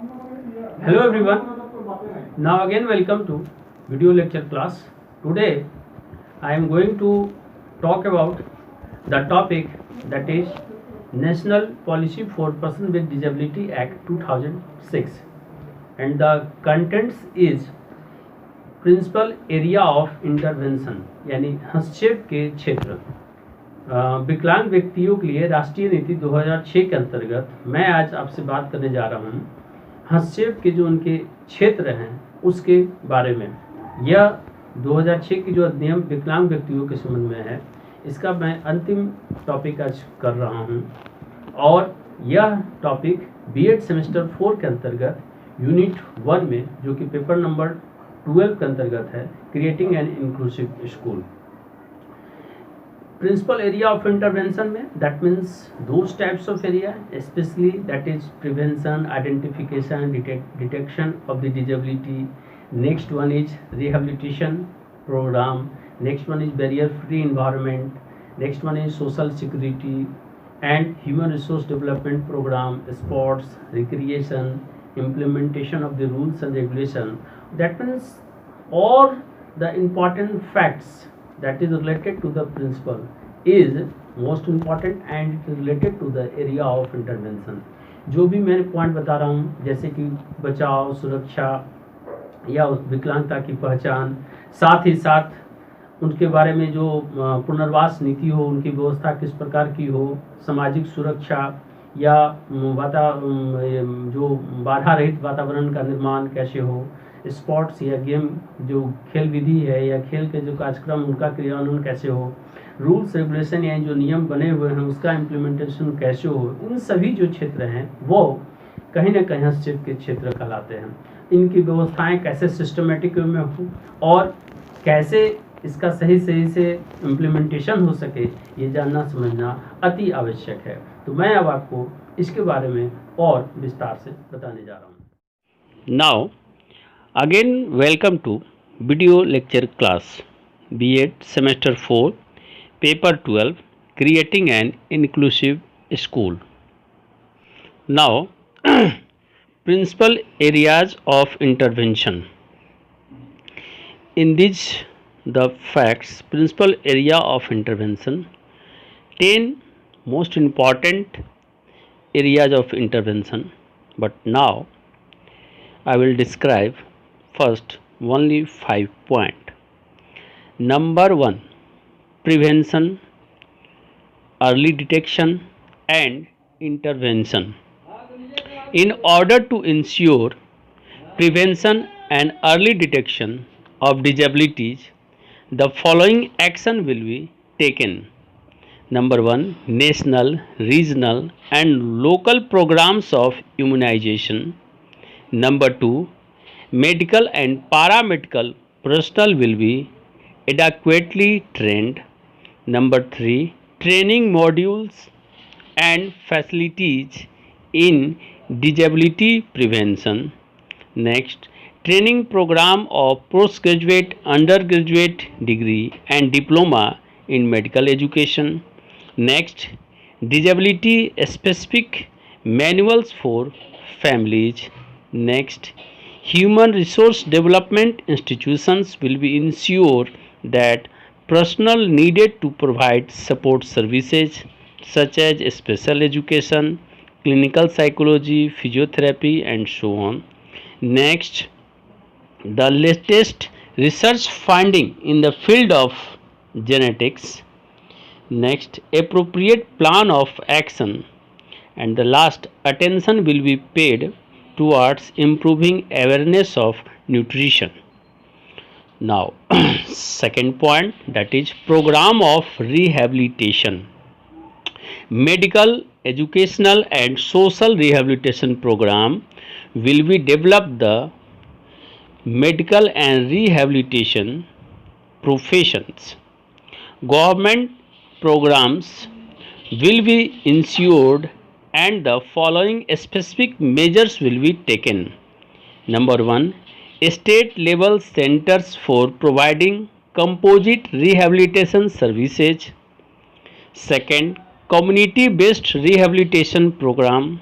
Hello everyone. Now again welcome to video lecture class. Today I am going to talk about the topic that is National Policy for Person with Disability Act 2006, and the contents is principal area of intervention यानी हस्तक्षेप के क्षेत्र विकलांग व्यक्तियों के लिए राष्ट्रीय नीति 2006 के अंतर्गत मैं आज आपसे बात करने जा रहा हूँ हस्तक्षेप के जो उनके क्षेत्र हैं उसके बारे में। यह 2006 की जो अधिनियम विकलांग व्यक्तियों के संबंध में है, इसका मैं अंतिम टॉपिक आज कर रहा हूँ और यह टॉपिक बीएड सेमेस्टर 4 के अंतर्गत यूनिट 1 में, जो कि पेपर नंबर 12 के अंतर्गत है, creating an inclusive school. Principal area of intervention में that means those types of area, specially that is prevention, identification, detection of the disability. Next one is rehabilitation programme, next one is barrier free environment, next one is social security and human resource development program, sports, recreation, implementation of the rules and regulation. That means all the important facts that is related to the principle is most important and it is related to the area of intervention. जो भी मैं point बता रहा हूँ, जैसे कि बचाव, सुरक्षा या विकलांगता की पहचान, साथ ही साथ उनके बारे में जो पुनर्वास नीति हो, उनकी व्यवस्था किस प्रकार की हो, सामाजिक सुरक्षा या जो बाधा रहित वातावरण का निर्माण कैसे हो, स्पोर्ट्स या गेम जो खेल विधि है या खेल के जो कार्यक्रम उनका क्रियान्वयन कैसे हो, रूल्स रेगुलेशन या जो नियम बने हुए हैं उसका इम्प्लीमेंटेशन कैसे हो, इन सभी जो क्षेत्र हैं वो कहीं ना कहीं हस्तक्षेप के क्षेत्र कहलाते हैं। इनकी व्यवस्थाएं कैसे सिस्टमेटिक में हो और कैसे इसका सही से इम्प्लीमेंटेशन हो सके, ये जानना समझना अति आवश्यक है। तो मैं अब आपको इसके बारे में और विस्तार से बताने जा रहा हूँ। Now again welcome to video lecture class BEd semester 4 paper 12 creating an inclusive school. Now principal areas of intervention. In this the facts, principal area of intervention, 10 most important areas of intervention, but now I will describe first only 5 points. Number 1, prevention, early detection and intervention. In order to ensure prevention and early detection of disabilities, the following action will be taken. Number 1, national, regional and local programs of immunization. Number 2, medical and paramedical personnel will be adequately trained. Number 3, training modules and facilities in disability prevention. Next, training program of postgraduate, undergraduate degree and diploma in medical education. Next, disability specific manuals for families. Next, human resource development institutions will be ensure that personnel needed to provide support services such as special education, clinical psychology, physiotherapy and so on. Next, the latest research finding in the field of genetics. Next, appropriate plan of action. And the last, attention will be paid towards improving awareness of nutrition. Now second point, that is program of rehabilitation. Medical, educational and social rehabilitation program will be developed. The medical and rehabilitation professions, government programs will be ensured and the following specific measures will be taken. Number 1, state level centers for providing composite rehabilitation services. Second, community based rehabilitation program.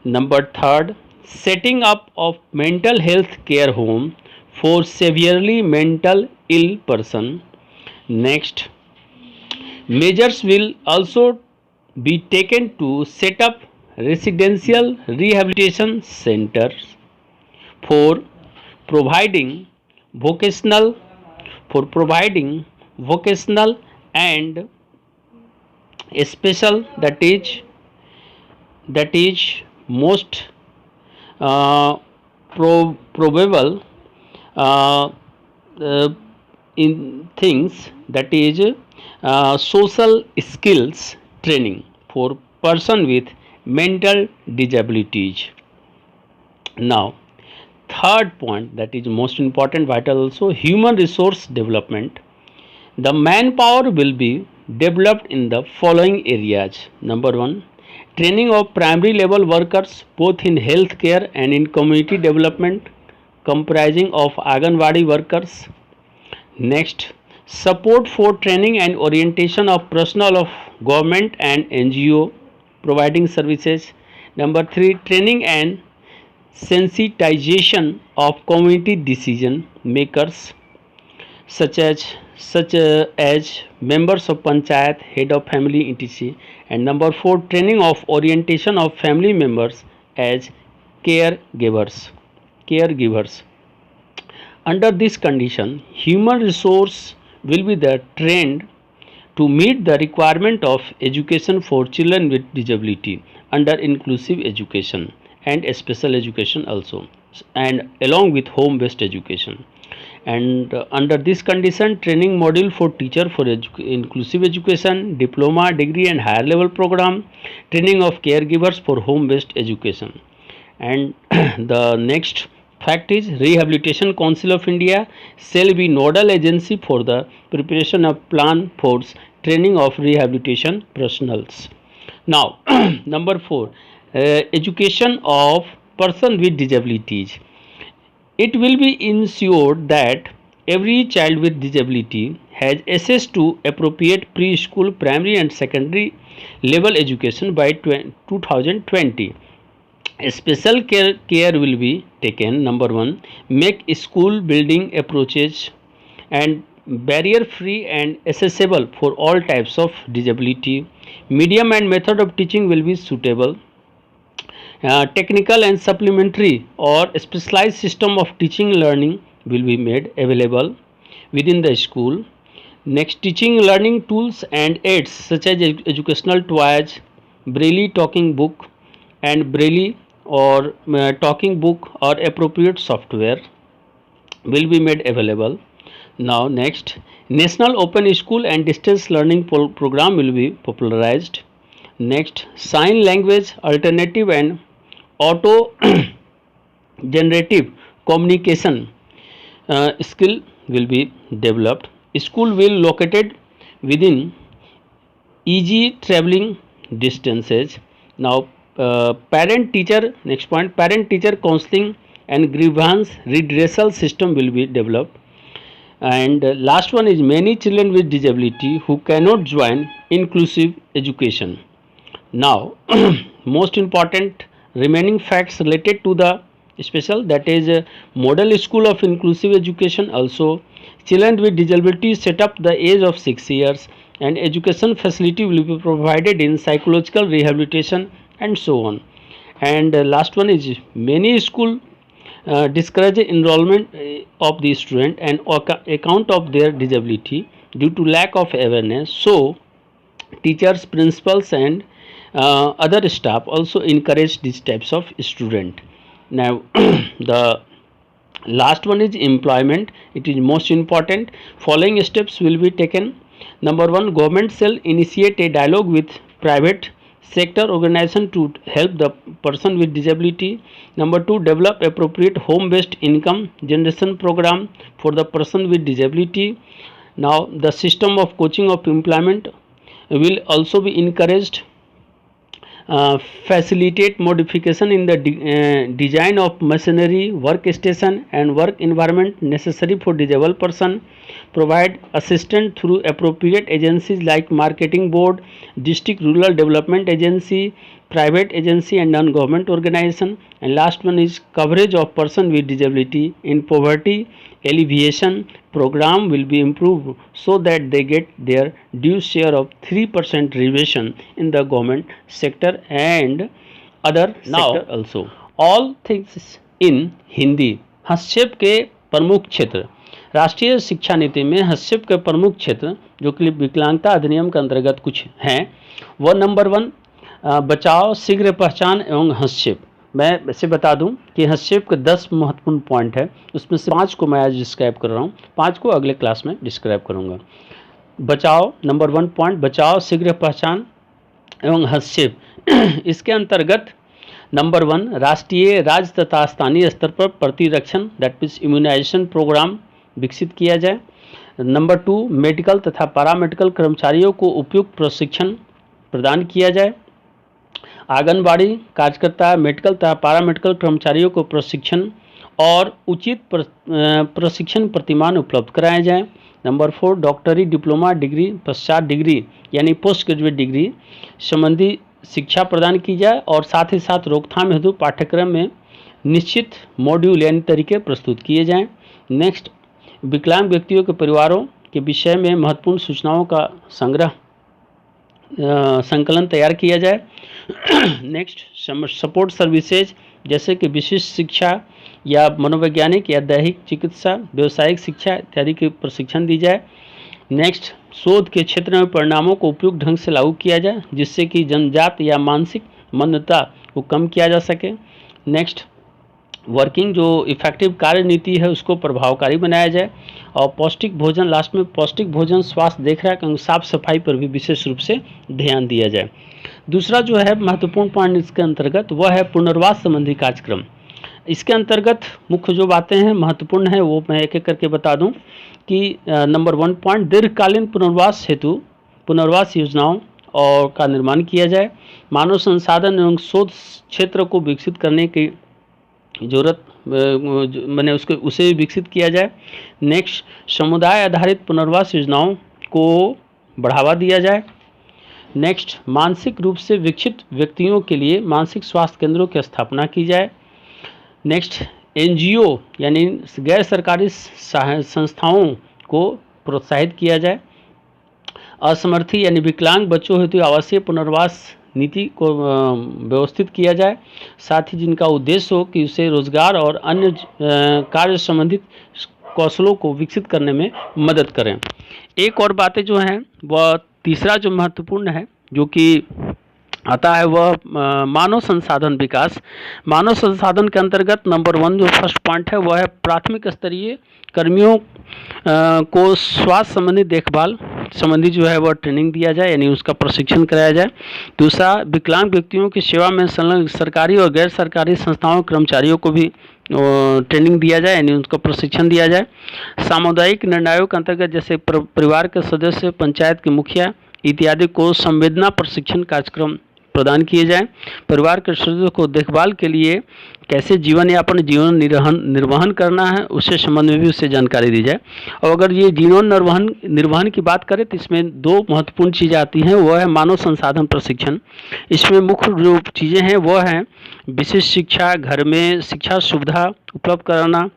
Number 3, setting up of mental health care home for severely mental ill person. Next, measures will also be taken to set up residential rehabilitation centers for providing vocational vocational and special, that is most probable uh, uh, in things, that is social skills training for person with mental disabilities. Now, third point, that is most important, vital also, human resource development. The manpower will be developed in the following areas. Number one, training of primary level workers both in healthcare and in community development, comprising of Anganwadi workers. Next, support for training and orientation of personnel of government and NGO providing services. Number three, training and sensitization of community decision makers such as members of panchayat, head of family, etc. And number four, training of orientation of family members as caregivers. Under this condition, human resource will be the trained to meet the requirement of education for children with disability under inclusive education and special education also, and along with home based education. And under this condition, training module for teacher for inclusive education, diploma, degree and higher level program, training of caregivers for home based education. And the next fact is, Rehabilitation Council of India shall be nodal agency for the preparation of plan for training of rehabilitation professionals. Now, number four, education of person with disabilities. It will be ensured that every child with disability has access to appropriate preschool, primary and secondary level education by 2020. Special care will be taken. Number one, make school building approaches and barrier free and accessible for all types of disability. Medium and method of teaching will be suitable. Technical and supplementary or specialized system of teaching learning will be made available within the school. Next, teaching learning tools and aids such as educational toys, Braille talking book and Braille or talking book or appropriate software will be made available. Now next, National Open School and Distance Learning program will be popularized. Next, sign language alternative and auto generative communication skill will be developed. School will located within easy traveling distances. Now, parent teacher, next point, parent teacher counseling and grievance redressal system will be developed. And last one is, many children with disability who cannot join inclusive education. Now, most important remaining facts related to the special, that is model school of inclusive education. Also, children with disability set up the age of 6 years and education facility will be provided in psychological rehabilitation and so on. And last one is, many school discourage enrollment of the student and account of their disability due to lack of awareness. So teachers, principals and other staff also encourage these types of student. Now the last one is employment. It is most important. Following steps will be taken. Number one, government shall initiate a dialogue with private sector organization to help the person with disability. Number two, develop appropriate home based income generation program for the person with disability. Now the system of coaching of employment will also be encouraged. Facilitate modification in the design of machinery, workstation and work environment necessary for disabled person. Provide assistance through appropriate agencies like Marketing Board, District Rural Development Agency, private agency and non-government organization, and last one is coverage of person with disability in poverty alleviation program will be improved so that they get their due share of 3% reservation in the government sector and other sector also. All things in Hindi. हस्तक्षेप के प्रमुख क्षेत्र। राष्ट्रीय शिक्षा नीति में हस्तक्षेप के प्रमुख क्षेत्र जो कि विकलांगता अधिनियम के अंतर्गत कुछ हैं, वह नंबर 1 बचाव, शीघ्र पहचान एवं हस्तक्षेप। मैं वैसे बता दूं कि हस्तक्षेप के 10 महत्वपूर्ण पॉइंट है, उसमें से 5 को मैं आज डिस्क्राइब कर रहा हूं, 5 को अगले क्लास में डिस्क्राइब करूंगा। बचाव, नंबर 1 पॉइंट बचाव, शीघ्र पहचान एवं हस्तक्षेप। इसके अंतर्गत नंबर 1 राष्ट्रीय, राज्य तथा स्थानीय स्तर पर प्रतिरक्षण दैट मीन्स इम्यूनाइजेशन प्रोग्राम विकसित किया जाए। नंबर 2 मेडिकल तथा पैरामेडिकल कर्मचारियों को उपयुक्त प्रशिक्षण प्रदान किया जाए। आंगनबाड़ी कार्यकर्ता, मेडिकल तथा पैरामेडिकल कर्मचारियों को प्रशिक्षण और उचित प्रशिक्षण प्रतिमान उपलब्ध कराए जाए। नंबर 4 डॉक्टरी डिप्लोमा डिग्री पश्चात डिग्री यानी पोस्ट ग्रेजुएट डिग्री संबंधी शिक्षा प्रदान की जाए और साथ ही साथ रोकथाम हेतु पाठ्यक्रम में निश्चित मॉड्यूल यानी तरीके प्रस्तुत किए जाएं। नेक्स्ट, विकलांग व्यक्तियों के परिवारों के विषय में महत्वपूर्ण सूचनाओं का संकलन तैयार किया जाए। नेक्स्ट, सपोर्ट सर्विसेज जैसे कि विशिष्ट शिक्षा या मनोवैज्ञानिक या दैहिक चिकित्सा, व्यावसायिक शिक्षा इत्यादि के प्रशिक्षण दी जाए। नेक्स्ट, शोध के क्षेत्र में परिणामों को उपयुक्त ढंग से लागू किया जाए जिससे कि जन्मजात या मानसिक मंदता को कम किया जा सके। नेक्स्ट, वर्किंग जो इफेक्टिव कार्य नीति है उसको प्रभावकारी बनाया जाए। और पौष्टिक भोजन, लास्ट में पौष्टिक भोजन, स्वास्थ्य देखरेख एवं साफ सफाई पर भी विशेष रूप से ध्यान दिया जाए। दूसरा जो है महत्वपूर्ण पॉइंट इसके अंतर्गत वह है पुनर्वास संबंधी कार्यक्रम। इसके अंतर्गत मुख्य जो बातें हैं महत्वपूर्ण है वो मैं एक एक करके बता दूं कि नंबर 1 पॉइंट दीर्घकालीन पुनर्वास हेतु पुनर्वास योजनाओं और का निर्माण किया जाए। मानव संसाधन एवं शोध क्षेत्र को विकसित करने की जरूरत मैंने उसे विकसित किया जाए। नेक्स्ट, समुदाय आधारित पुनर्वास योजनाओं को बढ़ावा दिया जाए। नेक्स्ट, मानसिक रूप से विकसित व्यक्तियों के लिए मानसिक स्वास्थ्य केंद्रों की स्थापना की जाए। नेक्स्ट, एनजीओ यानी गैर सरकारी संस्थाओं को प्रोत्साहित किया जाए। असमर्थी यानी विकलांग बच्चों हेतु आवासीय पुनर्वास नीति को व्यवस्थित किया जाए, साथ ही जिनका उद्देश्य हो कि उसे रोजगार और अन्य कार्य संबंधित कौशलों को विकसित करने में मदद करें। एक और बातें जो हैं वह तीसरा जो महत्वपूर्ण है जो कि आता है वह मानव संसाधन विकास। मानव संसाधन के अंतर्गत नंबर 1 जो फर्स्ट पॉइंट है वह है प्राथमिक स्तरीय कर्मियों को स्वास्थ्य संबंधी देखभाल संबंधी जो है वह ट्रेनिंग दिया जाए यानी उसका प्रशिक्षण कराया जाए। दूसरा, विकलांग व्यक्तियों की सेवा में संलग्न सरकारी और गैर सरकारी संस्थाओं कर्मचारियों को भी ट्रेनिंग दिया जाए यानी उनका प्रशिक्षण दिया जाए। सामुदायिक निर्णयों के अंतर्गत जैसे परिवार के सदस्य, पंचायत के मुखिया इत्यादि को संवेदना प्रशिक्षण कार्यक्रम प्रदान किए जाएं। परिवार के सदस्यों को देखभाल के लिए कैसे जीवन निर्वहन करना है उससे संबंध में भी उससे जानकारी दी जाए। और अगर ये जीवन निर्वहन की बात करें तो इसमें 2 महत्वपूर्ण चीज़ें आती हैं, वह है मानव संसाधन प्रशिक्षण। इसमें मुख्य जो चीज़ें हैं वह हैं विशिष्ट शिक्षा, घर में शिक्षा सुविधा उपलब्ध कराना।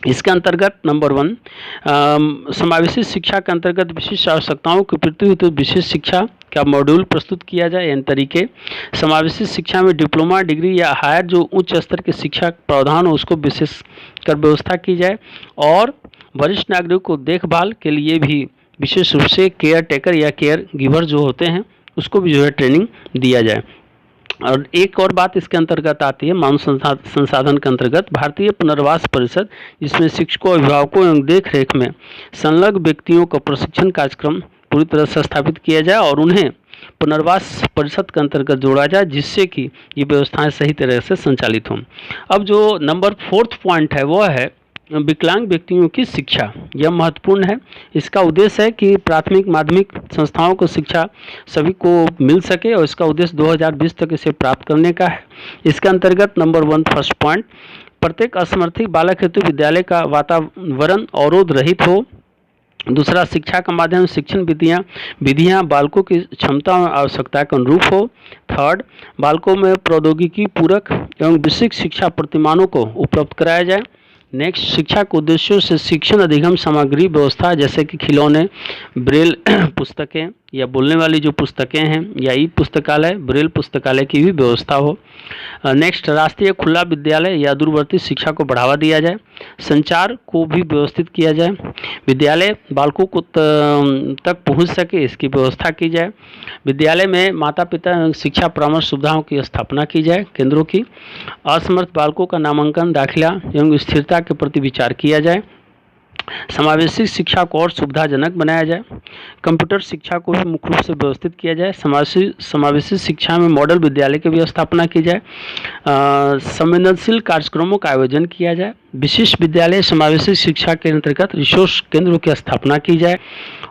इसके अंतर्गत नंबर 1 समावेशी शिक्षा के अंतर्गत विशिष्ट आवश्यकताओं की पूर्ति हेतु विशिष्ट शिक्षा का मॉड्यूल प्रस्तुत किया जाए यानी तरीके। समावेशी शिक्षा में डिप्लोमा डिग्री या हायर जो उच्च स्तर की शिक्षा प्रावधान हो उसको विशेष कर व्यवस्था की जाए। और वरिष्ठ नागरिकों को देखभाल के लिए भी विशेष रूप से केयर टेकर या केयर गिवर जो होते हैं उसको भी जो है ट्रेनिंग दिया जाए। और एक और बात इसके अंतर्गत आती है मानव संसाधन के अंतर्गत भारतीय पुनर्वास परिषद, जिसमें शिक्षकों, अभिभावकों एवं देख रेख में संलग्न व्यक्तियों का प्रशिक्षण कार्यक्रम पूरी तरह से स्थापित किया जाए और उन्हें पुनर्वास परिषद के अंतर्गत जोड़ा जाए जिससे कि ये व्यवस्थाएं सही तरह से संचालित हों। अब जो नंबर 4th पॉइंट है वह है विकलांग व्यक्तियों की शिक्षा। यह महत्वपूर्ण है। इसका उद्देश्य है कि प्राथमिक माध्यमिक संस्थाओं को शिक्षा सभी को मिल सके और इसका उद्देश्य 2020 तक इसे प्राप्त करने का है। इसके अंतर्गत नंबर 1 फर्स्ट पॉइंट, प्रत्येक असमर्थी बालक हेतु विद्यालय का वातावरण अवरोध रहित हो दूसरा, शिक्षा का माध्यम शिक्षण विधियाँ बालकों की क्षमता और आवश्यकता के अनुरूप हो। थर्ड, बालकों में प्रौद्योगिकी पूरक एवं विशिष्ट शिक्षा प्रतिमानों को उपलब्ध कराया जाए। नेक्स्ट, शिक्षा के उद्देश्यों से शिक्षण अधिगम सामग्री व्यवस्था जैसे कि खिलौने, ब्रेल पुस्तकें या बोलने वाली जो पुस्तकें हैं, या ई पुस्तकालय, ब्रेल पुस्तकालय की भी व्यवस्था हो। नेक्स्ट, राष्ट्रीय खुला विद्यालय या दूरवर्ती शिक्षा को बढ़ावा दिया जाए। संचार को भी व्यवस्थित किया जाए। विद्यालय बालकों को तक पहुंच सके इसकी व्यवस्था की जाए। विद्यालय में माता पिता एवं शिक्षा परामर्श सुविधाओं की स्थापना की जाए केंद्रों की। असमर्थ बालकों का नामांकन, दाखिला एवं स्थिरता के प्रति विचार किया जाए। समावेशी शिक्षा को और सुविधाजनक बनाया जाए। कंप्यूटर शिक्षा को भी मुख्य रूप से व्यवस्थित किया जाए। समावेशी शिक्षा में मॉडल विद्यालय की भी स्थापना की जाए। संवेदनशील कार्यक्रमों का आयोजन किया जाए। विशिष्ट विद्यालय समावेशी शिक्षा के अंतर्गत रिसोर्स केंद्रों की स्थापना की जाए।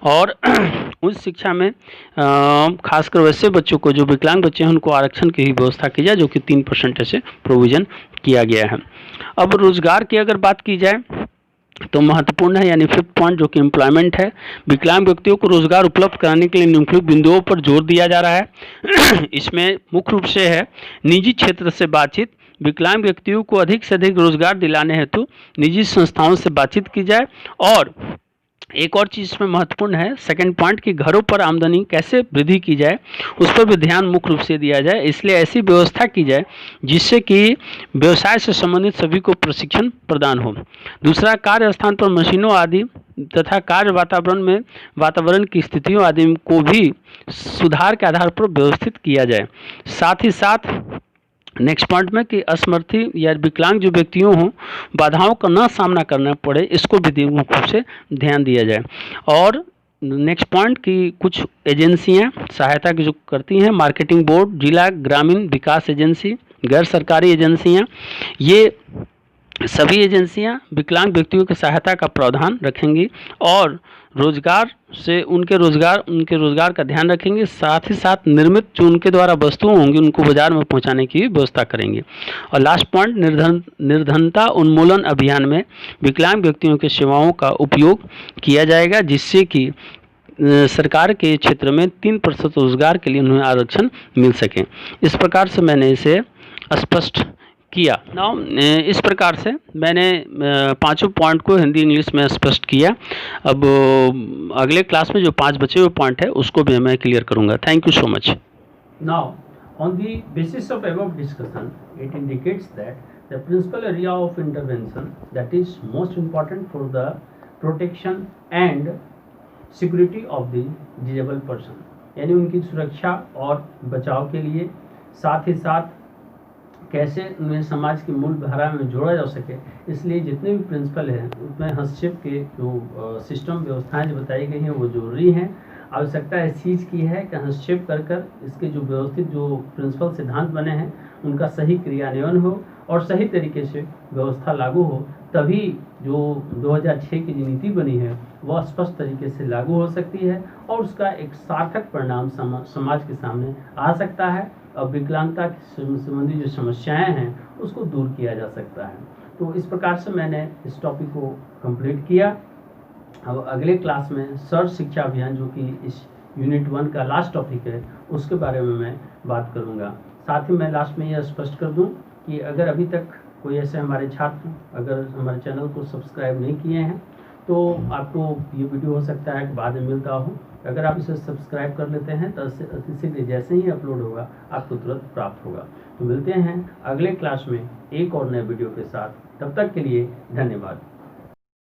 और उस शिक्षा में खासकर वैसे बच्चों को जो विकलांग बच्चे हैं उनको आरक्षण की भी व्यवस्था की जाए, जो कि 3% से प्रोविजन किया गया है। अब रोजगार की अगर बात की जाए तो महत्वपूर्ण है, यानी 5th पॉइंट जो कि एम्प्लॉयमेंट है। विकलांग व्यक्तियों को रोजगार उपलब्ध कराने के लिए निम्नलिखित बिंदुओं पर जोर दिया जा रहा है। इसमें मुख्य रूप से है निजी क्षेत्र से बातचीत। विकलांग व्यक्तियों को अधिक से अधिक रोजगार दिलाने हेतु निजी संस्थाओं से बातचीत की जाए। और एक और चीज़ इसमें महत्वपूर्ण है, 2nd पॉइंट, कि घरों पर आमदनी कैसे वृद्धि की जाए उस पर भी ध्यान मुख्य रूप से दिया जाए। इसलिए ऐसी व्यवस्था की जाए जिससे कि व्यवसाय से संबंधित सभी को प्रशिक्षण प्रदान हो। दूसरा, कार्यस्थान पर मशीनों आदि तथा कार्य वातावरण की स्थितियों आदि को भी सुधार के आधार पर व्यवस्थित किया जाए। साथ ही साथ नेक्स्ट पॉइंट में कि असमर्थी या विकलांग जो व्यक्तियों हों बाधाओं का न सामना करना पड़े, इसको भी मुख्य रूप से ध्यान दिया जाए। और नेक्स्ट पॉइंट कि कुछ एजेंसियां सहायता की जो करती हैं, मार्केटिंग बोर्ड, जिला ग्रामीण विकास एजेंसी, गैर सरकारी एजेंसियां, ये सभी एजेंसियां विकलांग व्यक्तियों की सहायता का प्रावधान रखेंगी और रोजगार से उनके रोजगार का ध्यान रखेंगे। साथ ही साथ निर्मित जो उनके द्वारा वस्तुएं होंगी उनको बाजार में पहुंचाने की व्यवस्था करेंगे। और लास्ट पॉइंट, निर्धनता उन्मूलन अभियान में विकलांग व्यक्तियों की सेवाओं का उपयोग किया जाएगा, जिससे कि सरकार के क्षेत्र में 3% रोजगार के लिए उन्हें आरक्षण मिल सके। इस प्रकार से मैंने इसे स्पष्ट किया। नाउ इस प्रकार से मैंने 5 पॉइंट को हिंदी इंग्लिश में स्पष्ट किया। अब अगले क्लास में जो 5 बचे हुए पॉइंट है उसको भी मैं क्लियर करूंगा। Thank you so much. Now on the basis of above discussion, it indicates that the principal area of intervention that is most important for the protection and security of the disabled person, यानी उनकी सुरक्षा और बचाव के लिए, साथ ही साथ कैसे उन्हें समाज की मूल धारा में जोड़ा जा सके, इसलिए जितने भी प्रिंसिपल हैं उसमें हस्तक्षेप के जो सिस्टम व्यवस्थाएं जो बताई गई हैं वो जरूरी हैं। आवश्यकता इस चीज़ की है कि हस्तक्षेप कर इसके जो व्यवस्थित जो प्रिंसिपल सिद्धांत बने हैं उनका सही क्रियान्वयन हो और सही तरीके से व्यवस्था लागू हो, तभी जो 2006 की जो नीति बनी है वह स्पष्ट तरीके से लागू हो सकती है और उसका एक सार्थक परिणाम समाज के सामने आ सकता है और विकलांगता से संबंधी जो समस्याएं हैं उसको दूर किया जा सकता है। तो इस प्रकार से मैंने इस टॉपिक को कंप्लीट किया। अब अगले क्लास में सर्व शिक्षा अभियान जो कि इस यूनिट 1 का लास्ट टॉपिक है उसके बारे में मैं बात करूंगा। साथ ही मैं लास्ट में यह स्पष्ट कर दूं कि अगर अभी तक कोई ऐसे हमारे छात्र अगर हमारे चैनल को सब्सक्राइब नहीं किए हैं तो आपको ये वीडियो हो सकता है बाद में मिलता हो। अगर आप इसे सब्सक्राइब कर लेते हैं तो इससे जैसे ही अपलोड होगा आपको तुरंत प्राप्त होगा। तो मिलते हैं अगले क्लास में एक और नए वीडियो के साथ, तब तक के लिए धन्यवाद।